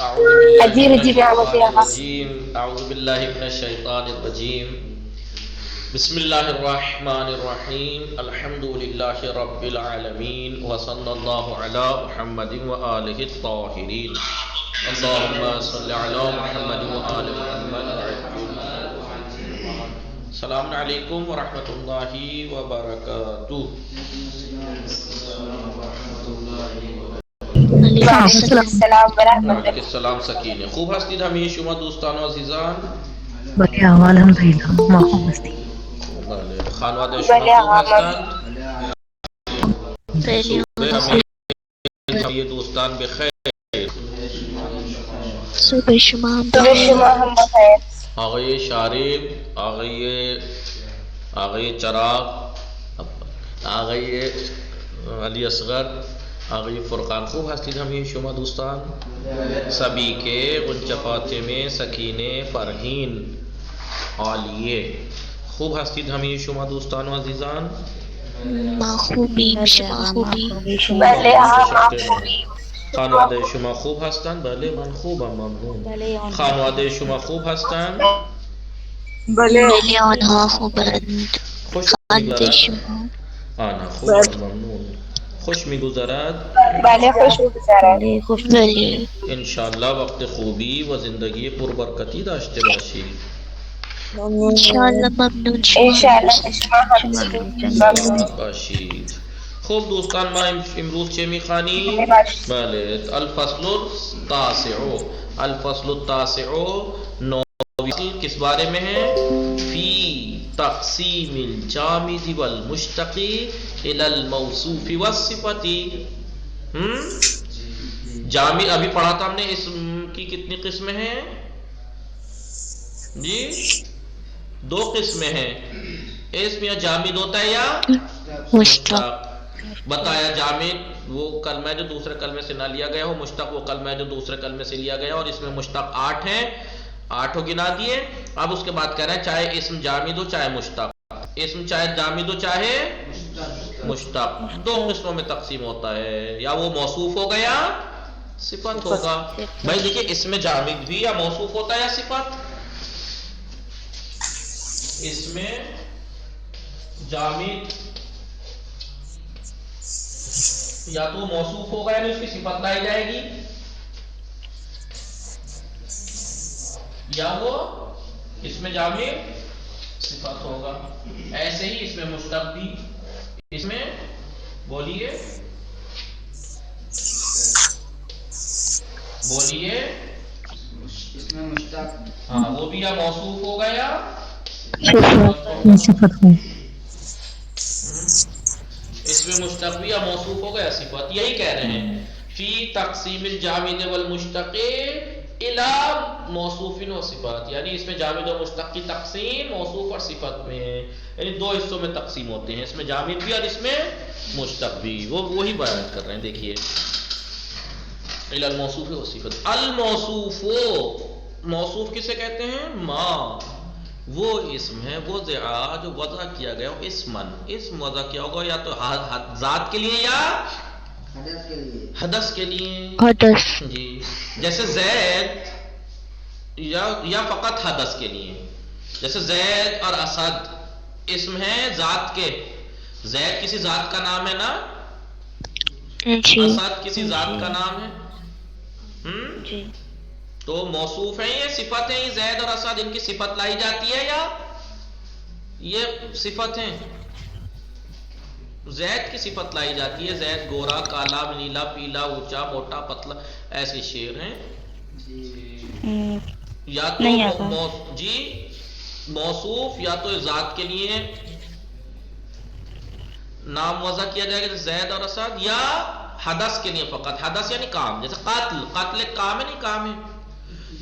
أعوذ بالله عجيب من عجيب يا عم الشيطان فيها. الرجيم أعوذ بالله من الشيطان الرجيم بسم الله الرحمن الرحيم الحمد لله رب العالمين وصلى الله على محمد وآله الطاهرين اللهم صل على محمد وآل محمد السلام علیکم ورحمۃ اللہ وبرکاتہ. وعلیکم السلام ورحمۃ وعلیکم اللہ. السلام سکینه. خوب هستید همه شما دوستان و عزیزان؟ بله آقا الحمدلله ما خوب هستیم. بله. خانواده بله شما خوب آقا. هستند؟ خیلی همه دوستان بخیر. صبح شما هم صبح شما هم بخیر. آقای شارب، آقای چراغ، آقای علی اصغر، آقای فرقان خوب هستید همه شما دوستان؟ سبھی کے غنچہ فاطمه سکینه فرحین عالیه خوب هستید همه شما دوستان و عزیزان؟ ما خوبیم شما خوبی بله آقا خوبی. خانواده شما خوب هستند؟ بله من خوبم ممنون. خانواده شما خوب هستند؟ بله بله آنها خوبند خوش خانده می‌گذرد؟ شما آنها خوبم ممنون. خوش می‌گذرد؟ بله خوش می‌گذرد. بله انشاءالله وقت خوبی و زندگی پربرکتی داشته باشید. انشاءالله ممنون شما انشاءالله شما هم ممنون. باشید. خب دوستان ما امروز چه میخوانیم؟ بله الفصل التاسع. الفصل التاسع نویں کس بارے میں ہے؟ فی تقسیم الجامد والمشتق الی الموصوف والصفت. جامد ابھی پڑھا تھا ہم نے، اسم کی کتنی قسمیں ہیں جی؟ 2 قسمیں ہیں. اسم یا جامد ہوتا ہے یا مشتق. بتایا جامد وہ کلمہ ہے جو دوسرے کلمے سے نہ لیا گیا ہو، مشتق وہ کلمہ ہے جو دوسرے کلمے سے لیا گیا ہو، اور اس میں مشتق 8 ہیں، 8 گنا دیے. اب اس کے بعد کہہ رہے ہیں چاہے اسم جامد ہو چاہے مشتق، اسم چاہے جامد ہو چاہے مشتق، 2 قسموں میں تقسیم ہوتا ہے. یا وہ موصوف ہوگا یا صفت ہوگا. بھائی دیکھیے اس میں جامد بھی یا موصوف ہوتا ہے یا صفت. اس میں جامد یا تو موصوف ہوگا یعنی اس کی صفت لائی جائے گی، یا وہ اس میں جامد صفت ہوگا. ایسے ہی اس میں مشتق بھی. اس میں بولیے اس میں مشتق ہاں وہ بھی یا موصوف ہوگا یا یہ صفت ہو. اس میں مشتق بھی یا موصوف ہوگا یا صفت. یہی کہہ رہے ہیں فی تقسیم الجامد والمشتق الی موصوف و صفات، یعنی اس میں جامد و مشتق کی تقسیم موصوف اور صفت میں ہے، یعنی 2 حصوں میں تقسیم ہوتے ہیں، اس میں جامد بھی اور اس میں مشتق بھی. وہی بیان کر رہے ہیں. دیکھیے الی الموصوف و صفت. الموصوف، موصوف کسے کہتے ہیں؟ ما وہ اسم ہے، وہ جو وضع کیا گیا ہو اسمن، اسم وضع کیا ہوگا یا تو ذات کے لیے یا حدث کے لیے. حدث جی جیسے زید یا فقط حدث کے لیے. جیسے زید اور اسد اسم ہے ذات کے. زید کسی ذات کا نام ہے نا، جی اسد کسی ذات کا نام ہے. جی تو موصوف ہیں، یہ صفت ہیں. زید اور اسد ان کی صفت لائی جاتی ہے یا یہ صفت ہیں؟ زید کی صفت لائی جاتی ہے. زید گورا، کالا، نیلا، پیلا، اونچا، موٹا، پتلا، ایسے شعر ہیں. یا تو جی موصوف یا تو ذات کے لیے نام وضع کیا جائے گا زید اور اسد، یا حدث کے لیے فقط. حدث یعنی کام، جیسے قاتل، قاتل ایک کام ہے، نہیں کام ہے.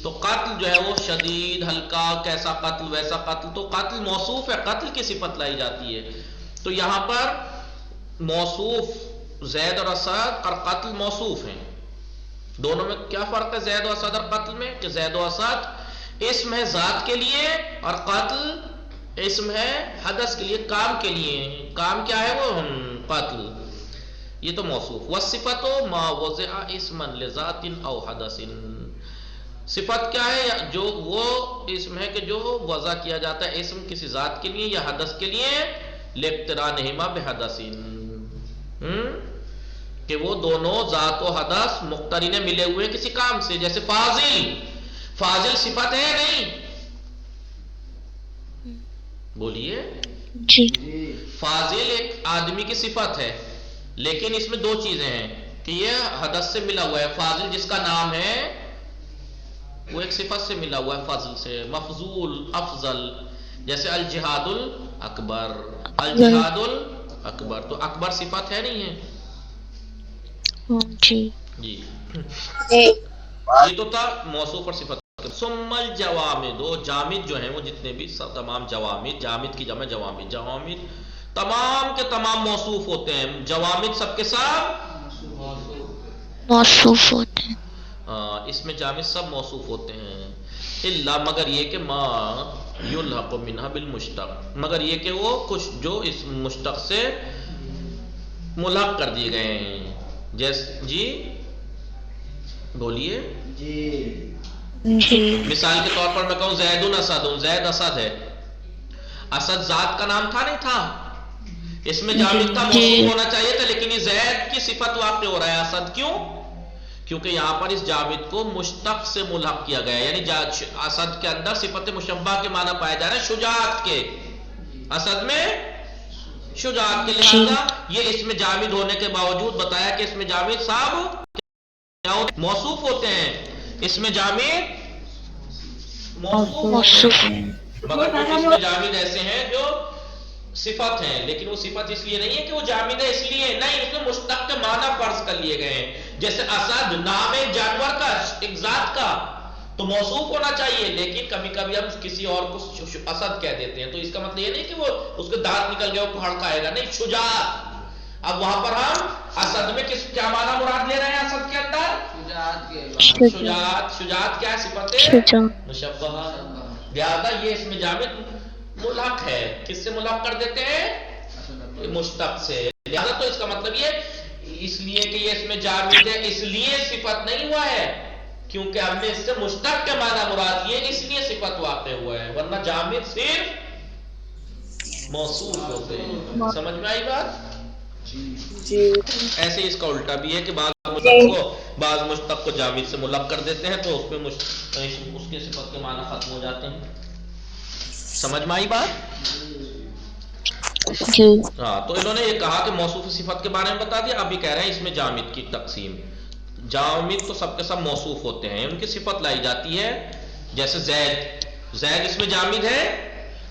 تو قتل جو ہے وہ شدید، ہلکا، کیسا قتل ویسا قتل. تو قتل موصوف ہے، قتل کی صفت لائی جاتی ہے. تو یہاں پر موصوف زید اور اسد اور قتل موصوف ہیں. دونوں میں کیا فرق ہے زید و اسد اور قتل میں؟ کہ زید و اسد اسم ہے ذات کے لیے اور قتل اسم ہے حدث کے لیے، کام کے لیے. کام کیا ہے وہ؟ قتل. یہ تو موصوف. والصفت ما وضع اسما لذات او حدث. صفت کیا ہے؟ جو وہ اسم ہے کہ جو وضع کیا جاتا ہے اسم کسی ذات کے لیے یا حدث کے لیے، لاقترانہما بحدث، کہ وہ دونوں ذات و حدث مقترن ملے ہوئے کسی کام سے. جیسے فاضل، فاضل صفت ہے نہیں؟ بولیے. جی. فاضل ایک آدمی کی صفت ہے، لیکن اس میں دو چیزیں ہیں کہ یہ حدث سے ملا ہوا ہے. فاضل جس کا نام ہے وہ ایک صفت سے ملا ہوا ہے، فضل سے. مفضول، افضل، جیسے الجہاد الاکبر، الجہاد الاکبر، تو اکبر صفت ہے نہیں ہے؟ جی. جی جی. یہ تو تھا موصوف اور صفت. ثم الجوامد، جامد جو ہیں وہ جتنے بھی تمام جوامد، جامد کی جمع جوامد، جوامد تمام کے تمام موصوف ہوتے ہیں. جوامد سب کے ساتھ موصوف ہوتے ہیں. اس میں جامد سب موصوف ہوتے ہیں. الا، مگر یہ کہ ما یلحق منها بالمشتق، مگر یہ کہ وہ کچھ جو اس مشتق سے ملحق کر دیے گئے ہیں. جیسے جی بولیے. مثال کے طور پر میں کہوں زید اسد، زید اسد ہے. اسد ذات کا نام تھا نہیں تھا؟ اس میں جامد تھا، موصوف ہونا چاہیے تھا، لیکن یہ زید کی صفت واقع ہو رہا ہے اسد. کیوں؟ کیونکہ یہاں پر اس جامد کو مشتق سے ملحق کیا گیا ہے. یعنی اسد کے اندر صفت مشبہ کے معنی پائے جا رہے ہیں شجاعت کے. اسد میں شجاعت کے، لہذا یہ اس میں جامد ہونے کے باوجود بتایا کہ اس میں جامد صاحب موصوف ہوتے ہیں. اس میں جامد موصوف، مگر کچھ اس میں جامد ایسے ہیں جو صفت ہیں، لیکن وہ صفت اس لیے نہیں ہے کہ وہ جامد ہے اس لیے نہیں، اس میں مشتق کے معنی فرض کر لیے گئے ہیں. جیسے اسد نام ہے جانور کا، ایک ذات کا، تو موصوف ہونا چاہیے، لیکن کبھی کبھی ہم کسی اور کو اسد کہہ دیتے ہیں، تو اس کا مطلب یہ نہیں کہ وہ اس کے دانت نکل گئے وہ پہاڑ کھائے گا، نہیں، شجاعت. اب وہاں پر ہم اسد میں کیا معنی مراد لے رہے ہیں؟ اسد کے اندر شجاعت. شجاعت کیا ہے؟ صفت مشبہہ. لہذا یہ اس میں جامد ملحق ہے. کس سے ملحق کر دیتے ہیں؟ مشتق سے. لہذا تو اس کا مطلب یہ اس لیے کہ یہ اس میں جامد ہے اس لیے صفت نہیں ہوا ہے، کیونکہ ہم نے اس سے مشتق کے معنی مراد لیے اس لیے صفت واقع ہوا ہے، ورنہ جامد صرف موصوف ہوتے ہیں. سمجھ میں آئی بات؟ جی. ایسے اس کا الٹا بھی ہے کہ بعض مشتق کو جامد سے ملحق کر دیتے ہیں تو اس میں اس کے صفت کے معنی ختم ہو جاتے ہیں. سمجھ میں آئی بات؟ ہاں. تو انہوں نے یہ کہا کہ موصوف صفت کے بارے میں بتا دیا. ابھی کہہ رہے ہیں اس میں جامد کی تقسیم. جامد تو سب کے سب موصوف ہوتے ہیں، ان کی صفت لائی جاتی ہے. جیسے زید، زید اس میں جامد ہے.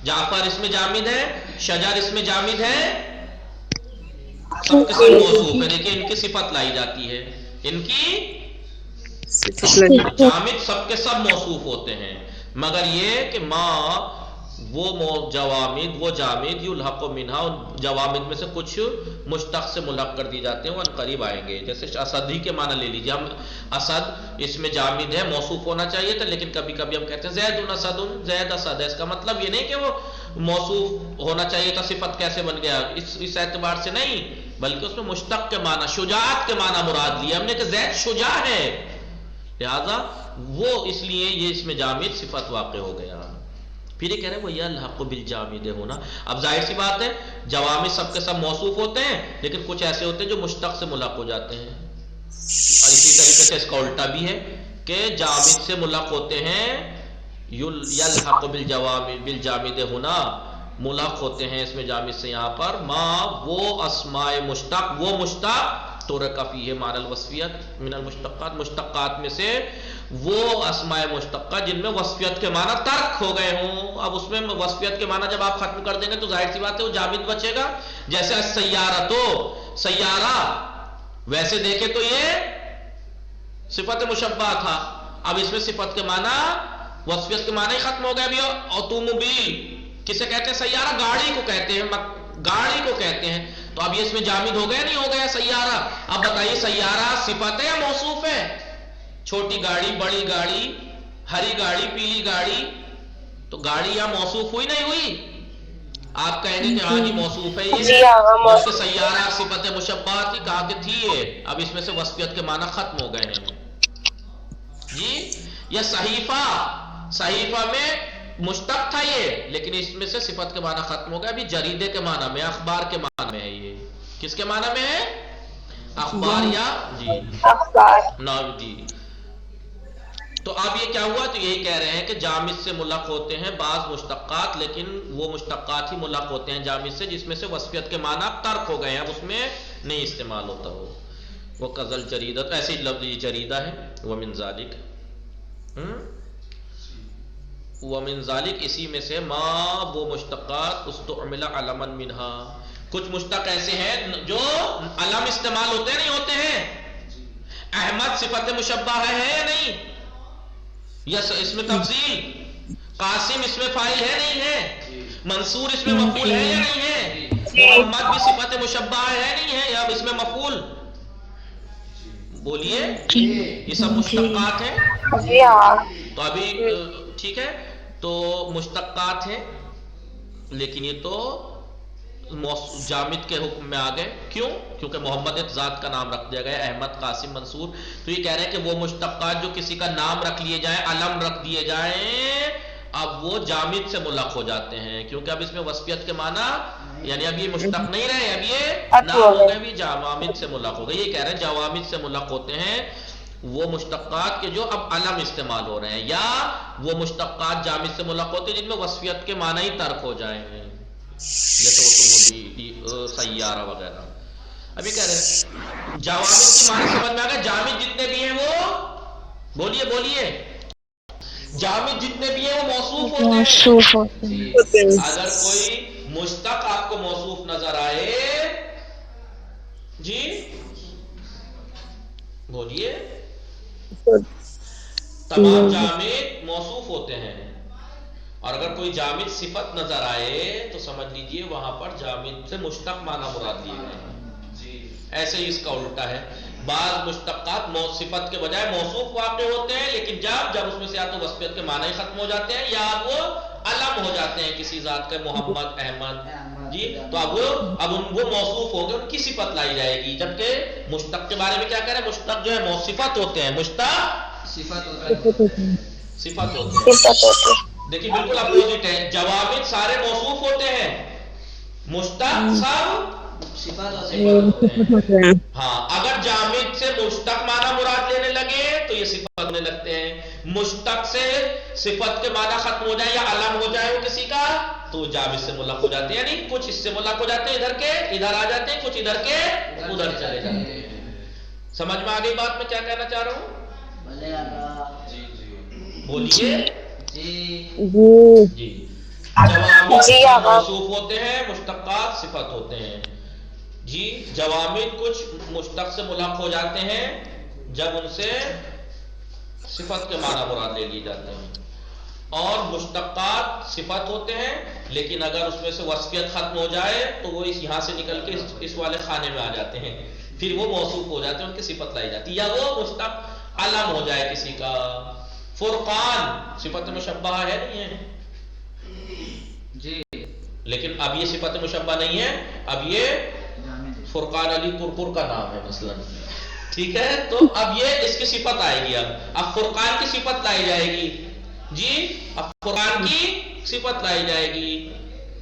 جعفر اس میں جامد ہے. شجر اس میں جامد ہے. سب کے سب موصوف ہے، دیکھیں ان کی صفت لائی جاتی ہے. ان کی جامد سب کے سب موصوف ہوتے ہیں، مگر یہ کہ ما وہ جوامد، وہ جامد یلحق منہا، جوامد میں سے کچھ مشتق سے ملحق کر دی جاتے ہیں، وہ قریب آئیں گے. جیسے اسد ہی کے معنی لے لیجیے. ہم اسد اس میں جامد ہے، موصوف ہونا چاہیے تھا، لیکن کبھی کبھی ہم کہتے ہیں زید اسد، زید اسد ہے. اس کا مطلب یہ نہیں کہ وہ موصوف ہونا چاہیے تھا، صفت کیسے بن گیا اس اعتبار سے نہیں، بلکہ اس میں مشتق کے معنی، شجاعت کے معنی مراد لیا ہم نے کہ زید شجاع ہے، لہذا وہ اس لیے یہ اس میں جامد صفت واقع ہو گیا. پھر یہ کہہ رہے ہیں وہ یلحق بالجامد ہونا. اب ظاہر سی بات ہے جوامد سب کے سب موصوف ہوتے ہیں، لیکن کچھ ایسے ہوتے ہیں جو مشتق سے ملحق ہو جاتے ہیں. اور اسی طریقے سے اس کا الٹا بھی ہے کہ جامد سے ملحق ہوتے ہیں، یلحق بالجامد ہونا، ملحق ہوتے ہیں اس میں جامد سے. یہاں پر ما وہ اسماء مشتق، وہ مشتق ترک فیہ معنی الوصفیت من المشتقات، مشتقات میں سے وہ اسماء مشتقہ جن میں وصفیت کے معنی ترک ہو گئے ہوں. اب اس میں وصفیت کے معنی جب آپ ختم کر دیں گے تو ظاہر سی بات ہے وہ جامد بچے گا. جیسے السیارہ، تو سیارہ ویسے دیکھے تو یہ صفت مشبہ تھا، اب اس میں صفت کے معنی وصفیت کے معنی ہی ختم ہو گئے. ابھی اوتوموبیل کسے کہتے ہیں؟ سیارہ، گاڑی کو کہتے ہیں، گاڑی کو کہتے ہیں. تو اب یہ اس میں جامد ہو گیا نہیں ہو گیا سیارہ؟ اب بتائیے سیارہ صفت ہے یا موصوف ہے؟ چھوٹی گاڑی، بڑی گاڑی، ہری گاڑی، پیلی گاڑی، تو گاڑی یا موصوف ہوئی نہیں ہوئی؟ آپ کہیں گے کہ ہاں جی موصوف ہے یہ، جی آغا جبکہ سیارہ صفت مشبہ تھی، کہا کہ تھی یہ، اب اس میں سے وصفیت کے معنی ختم ہو گئے ہیں جی. یا صحیفہ میں مشتق تھا یہ، لیکن اس میں سے صفت کے معنی ختم ہو گیا، ابھی جریدے کے معنی میں، اخبار کے معنی میں ہے یہ. کس کے معنی میں ہے؟ اخبار یا جی اخبار. نام جی. تو اب یہ کیا ہوا؟ تو یہی کہہ رہے ہیں کہ جامد سے ملق ہوتے ہیں بعض مشتقات، لیکن وہ مشتقات ہی ملق ہوتے ہیں جامد سے جس میں سے وصفیت کے معنی ترک ہو گئے ہیں، اب اس میں نہیں استعمال ہوتا ہو. وہ قزل جریدت، ایسے ہی لفظ جریدہ ہے. ومن ذالک ومن ذالک اسی میں سے ما وہ مشتقات استعمل علما منہا، کچھ مشتق ایسے ہیں جو علم استعمال ہوتے نہیں ہوتے ہیں. احمد صفت مشبہ ہے یا نہیں؟ یس اس میں تفضیل. قاسم اس میں فاعل ہے نہیں ہے؟ منصور اس میں مفعول ہے یا نہیں ہے؟ محمد بھی صفت مشبہ ہے نہیں ہے؟ یا اس میں مفعول؟ بولیے. یہ سب مشتقات ہیں. جی ہاں. تو ابھی ٹھیک ہے، تو مشتقات ہیں، لیکن یہ تو جامد کے حکم میں آ گئے. کیوں؟ کیونکہ محمد ایک ذات کا نام رکھ دیا گیا، احمد، قاسم، منصور. تو یہ کہہ رہے ہیں کہ وہ مشتقات جو کسی کا نام رکھ لیے جائیں، علم رکھ دیے جائیں، اب وہ جامد سے ملق ہو جاتے ہیں، کیونکہ اب اس میں وصفیت کے معنی، یعنی اب یہ مشتق نہیں رہے، اب یہ نام ہو گئے، بھی جوامد سے ملق ہو گئے. یہ کہہ رہے ہیں جوامد سے ملق ہوتے ہیں وہ مشتقات کے جو اب علم استعمال ہو رہے ہیں، یا وہ مشتقات جامد سے ملق ہوتے ہیں جن میں وصفیت کے معنی ہی ترک ہو جائیں ہیں، جیسے اوٹوموبائل، سیارہ وغیرہ. ابھی کہہ رہے ہیں جوامد کی معنی سمجھ میں آ گیا. جامد جتنے بھی ہیں وہ بولیے جامد جتنے بھی ہیں وہ موصوف ہوتے ہیں. موصوف ہوتے ہیں. اگر کوئی مشتق آپ کو موصوف نظر آئے جی بولیے، تمام جامد موصوف ہوتے ہیں، اور اگر کوئی جامد صفت نظر آئے تو سمجھ لیجئے وہاں پر جامد سے مشتق معنی مراد لیے گئے ہیں. ایسے ہی اس کا الٹا ہے. بعض مشتقات صفت کے بجائے موصوف واقع ہوتے ہیں، لیکن جب اس میں سے یا تو وصفیت کے معنی ختم ہو جاتے ہیں یا وہ علم ہو جاتے ہیں کسی ذات کے، محمد، احمد جی، تو اب وہ موصوف ہو گئے، ان کی صفت لائی جائے گی. جبکہ مشتق کے بارے میں کیا کہہ رہے ہیں؟ مشتق جو ہے صفت ہوتے ہیں، مشتق صفت ہوتے ہیں. دیکھیے بالکل اپوزٹ ہے. جوامد سارے موصوف ہوتے ہیں، مشتق سب صفت ہوتے ہیں. ہاں، اگر جامد سے مشتق معنی مراد لینے لگے تو یہ صفت ہونے لگتے ہیں. مشتق سے صفت کے معنی ختم ہو جائے یا علم ہو جائے وہ کسی کا تو جامد سے ملق ہو جاتے ہیں، یعنی کچھ اس سے ملق ہو جاتے ہیں، ادھر کے ادھر آ جاتے ہیں، کچھ ادھر کے ادھر چلے جاتے ہیں. سمجھ میں آ گئی بات میں کیا کہنا چاہ رہا ہوں؟ بولیے جی. جوامد موصوف ہوتے ہیں، مشتقات صفت ہوتے ہیں جی. جوامد کچھ مشتق سے ملق ہو جاتے ہیں جب ان سے صفت کے معنی مراد لے لیے جاتے ہیں، اور مشتقات صفت ہوتے ہیں، لیکن اگر اس میں سے وصفیت ختم ہو جائے تو وہ یہاں سے نکل کے اس والے خانے میں آ جاتے ہیں، پھر وہ موصوف ہو جاتے ہیں، ان کی صفت لائی جاتی ہے، یا وہ مشتق علم ہو جائے کسی کا. فرقان صفت مشبہ ہے نہیں ہے جی، لیکن اب یہ صفت مشبہ نہیں ہے، اب یہ فرقان علی پرپر کا نام ہے مثلا، ٹھیک ہے. تو اب یہ اس کی صفت آئے گی. اب فرقان کی صفت لائی جائے گی جی. اب فرقان کی صفت لائی جائے گی،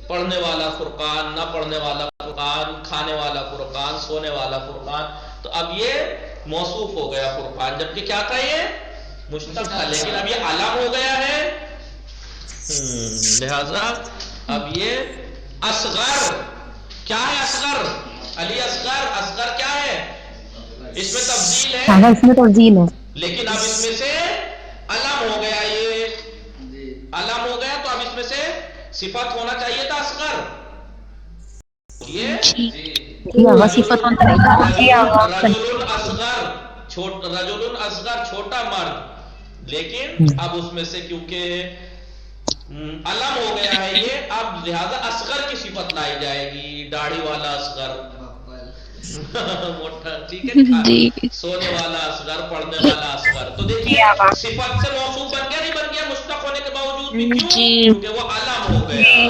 پڑھنے والا فرقان، نہ پڑھنے والا فرقان، کھانے والا فرقان، سونے والا فرقان. تو اب یہ موصوف ہو گیا فرقان، جبکہ کیا تھا؟ یہ مشتق تھا، لیکن اب یہ علم ہو گیا ہے. لہذا اب یہ اصغر کیا ہے؟ اصغر علی اصغر کیا ہے؟ اس میں تفضیل ہے، اس میں تفضیل ہے، لیکن اب اس میں سے علم ہو گیا. یہ علم ہو گیا تو اب اس میں سے صفت ہونا چاہیے تھا اصغر. یہ صفت ہونا رجل اصغر چھوٹا مرد، لیکن اب اس میں سے کیونکہ علم ہو گیا ہے یہ، اب لہذا اصغر کی صفت لائی جائے گی. داڑھی والا اصغر، موٹا، ٹھیک ہے، سونے والا اصغر، پڑھنے والا اصغر. تو دیکھیے صفت سے موصوف بن گیا نہیں بن گیا مشتق ہونے کے باوجود بھی؟ کیوں؟ کیونکہ وہ علم ہو گیا.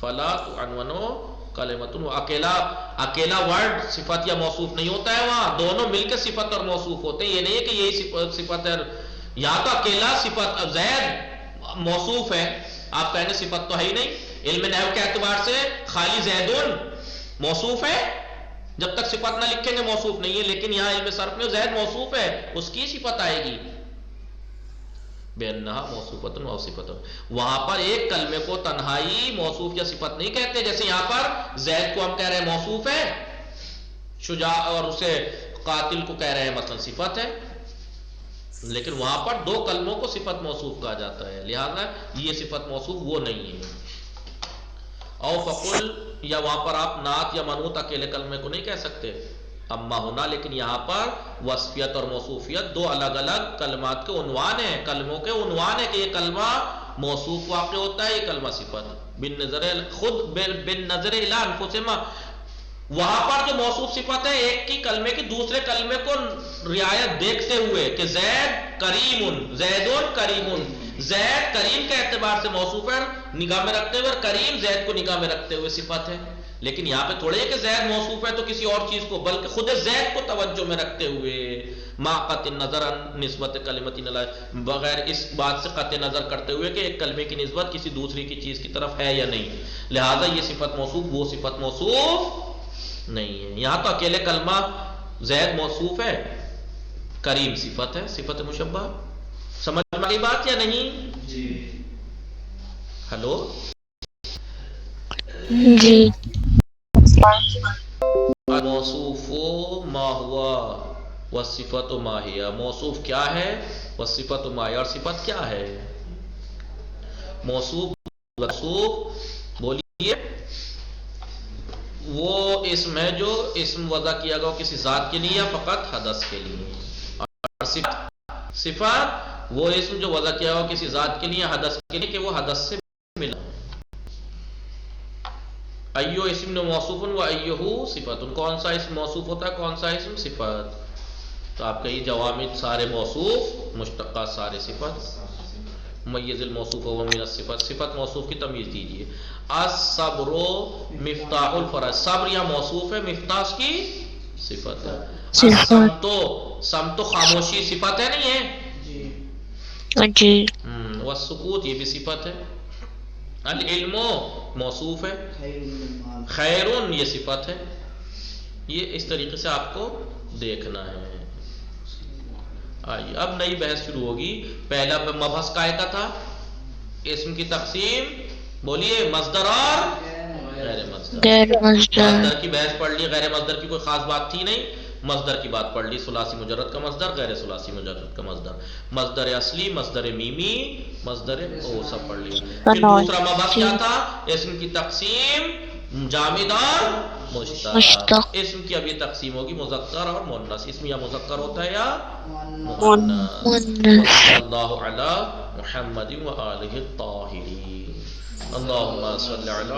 فلا تعنونو کلمتن، اکیلا ورڈ صفت یا موصوف نہیں ہوتا ہے، وہاں دونوں مل کے صفت اور موصوف ہوتے ہیں. یہ نہیں ہے کہ یہی صفت ہے، یہاں تو اکیلا صفت زید موصوف ہے، آپ کہیں گے صفت تو ہے ہی نہیں. علم نحو کے اعتبار سے خالی زیدن موصوف ہے، جب تک صفت نہ لکھیں گے موصوف نہیں ہے. لیکن یہاں علم صرف میں زید موصوف ہے، اس کی صفت آئے گی بِأَنَّهَا مَوْصُوفَةٌ أَوْ صِفَةٌ. وہاں پر ایک کلمے کو تنہائی موصوف یا صفت نہیں کہتے، جیسے یہاں پر زید کو ہم کہہ رہے ہیں موصوف ہے، شجاع اور اسے قاتل کو کہہ رہے ہیں مثلا صفت ہے، لیکن وہاں پر دو کلموں کو صفت موصوف کہا جاتا ہے، لہذا یہ صفت موصوف وہ نہیں ہے. او فقل، یا وہاں پر آپ نعت یا منعوت اکیلے کلمے کو نہیں کہہ سکتے. اما ہونا، لیکن یہاں پر وصفیت اور موصوفیت دو الگ الگ کلمات کے عنوان ہیں، کلموں کے عنوان ہے کہ یہ کلمہ موصوف واقع ہوتا ہے، یہ کلمہ صفت. بالنظر الی انفسہم، وہاں پر جو موصوف صفت ہے ایک کی کلمے کی دوسرے کلمے کو رعایت دیکھتے ہوئے کہ زید کریم، زیدون کریم، زید کریم کے اعتبار سے موصوف ہے نگاہ میں رکھتے ہوئے، اور کریم زید کو نگاہ میں رکھتے ہوئے صفت ہے. لیکن یہاں پہ تھوڑے ہے کہ زید موصوف ہے تو کسی اور چیز کو، بلکہ خود زید کو توجہ میں رکھتے ہوئے، ما قطع نظر نسبت کلمۃ علیہ، بغیر اس بات سے قطع نظر کرتے ہوئے کہ ایک کلمے کی نسبت کسی دوسری کی چیز کی طرف ہے یا نہیں، لہذا یہ صفت موصوف وہ صفت موصوف نہیں ہے. یہاں تو اکیلے کلمہ زید موصوف ہے، کریم صفت ہے، صفت مشبہ. سمجھ میں آئی بات یا نہیں؟ جی. ہلو جی. موصوف ما ہوا والصفت ما ہی، موصوف کیا ہے، والصفت ما ہی، اور صفت کیا ہے. موصوف بولیے وہ اسم ہے جو اسم وضع کیا گیا کسی ذات کے لیے یا فقط حدث کے لیے، اور صفت وہ اسم جو وضع کیا گیا کسی ذات کے لیے یا حدث کے لیے کہ وہ حدث سے ملا. ایو اسم موصوف و ایہو صفت، کون سا اسم موصوف ہوتا ہے کون سا اسم صفت. تو آپ کہیے جوامد سارے موصوف، مشتقات سارے صفت، میز الموصوف و من الصفت، صفت موصوف کی تمیز دیجیے. الصبر مفتاح الفرج، صبر یا موصوف ہے، مفتاح اس کی صفت ہے. سمت خاموشی صفت ہے نہیں ہے؟ جی. والسکوت یہ بھی صفت ہے. العلم موصوف ہے، خیرون یہ صفت ہے. یہ اس طریقے سے آپ کو دیکھنا ہے. آئیے اب نئی بحث شروع ہوگی. پہلا مبحث کائے کا تھا، اسم کی تقسیم، بولیے مصدر اور غیر مصدر. مصدر کی بحث پڑھ لی، غیر مصدر کی کوئی خاص بات تھی نہیں. مصدر کی بات پڑھ لی، ثلاثی مجرد کا مصدر، غیر ثلاثی مجرد کا مصدر، مصدر اصلی، مصدر میمی، مصدر او، سب پڑھ لی. پھر دوسرا مبحث کیا تھا، اسم کی تقسیم جامد اور مشتق. اسم کی اب یہ تقسیم ہوگی مذکر اور مؤنث. اسم یا مذکر ہوتا ہے یا مؤنث. صلی اللہ علی محمد و آلہ الطاہرین. اللہم صلی علی